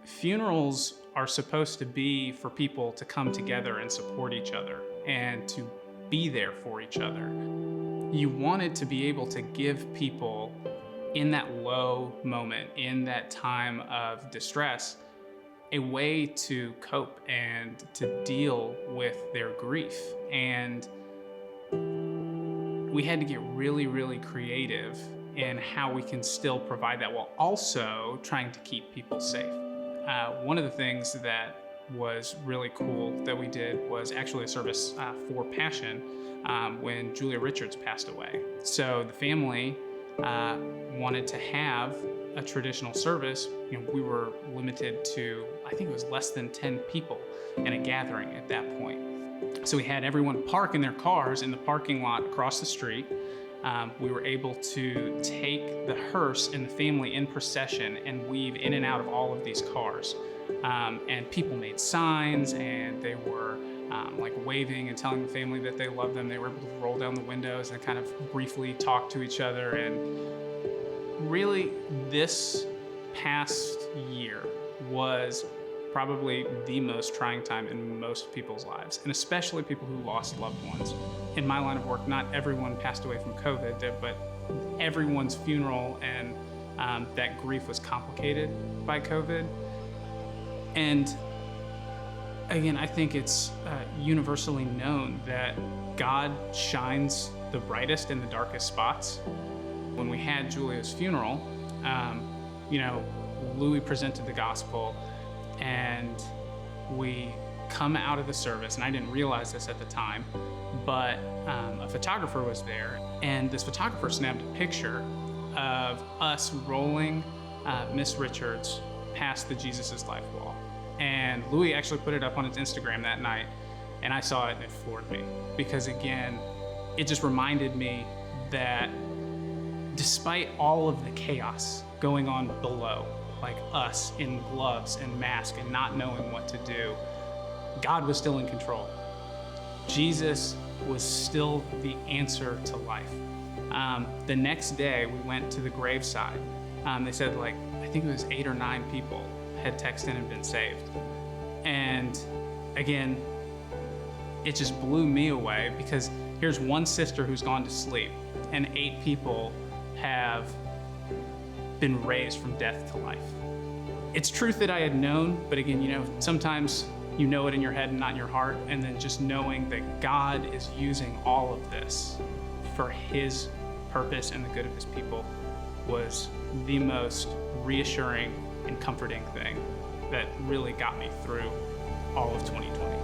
Funerals are supposed to be for people to come together and support each other and to be there for each other. You wanted to be able to give people in that low moment, in that time of distress, a way to cope and to deal with their grief. And we had to get really, really creative in how we can still provide that while also trying to keep people safe. One of the things that was really cool that we did was actually a service for Passion when Julia Richards passed away. So the family wanted to have a traditional service. We were limited to, I think it was less than 10 people in a gathering at that point. So we had everyone park in their cars in the parking lot across the street. We were able to take the hearse and the family in procession and weave in and out of all of these cars. And people made signs, and they were like waving and telling the family that they loved them. They were able to roll down the windows and kind of briefly talk to each other. And really, this past year was probably the most trying time in most people's lives, and especially people who lost loved ones. In my line of work, not everyone passed away from COVID, but everyone's funeral and that grief was complicated by COVID. And again, I think it's universally known that God shines the brightest in the darkest spots. When we had Julia's funeral, Louis presented the gospel, and we come out of the service, and I didn't realize this at the time, but a photographer was there, and this photographer snapped a picture of us rolling Miss Richards past the Jesus is Life wall. And Louis actually put it up on his Instagram that night, and I saw it and it floored me, because again, it just reminded me that despite all of the chaos going on below, like us in gloves and masks and not knowing what to do, God was still in control. Jesus was still the answer to life. The next day, we went to the graveside. They said, I think it was 8 or 9 people had texted in and been saved. And again, it just blew me away, because here's one sister who's gone to sleep, and 8 people have been raised from death to life. It's truth that I had known, but again, sometimes you know it in your head and not in your heart, and then just knowing that God is using all of this for His purpose and the good of His people was the most reassuring and comforting thing that really got me through all of 2020.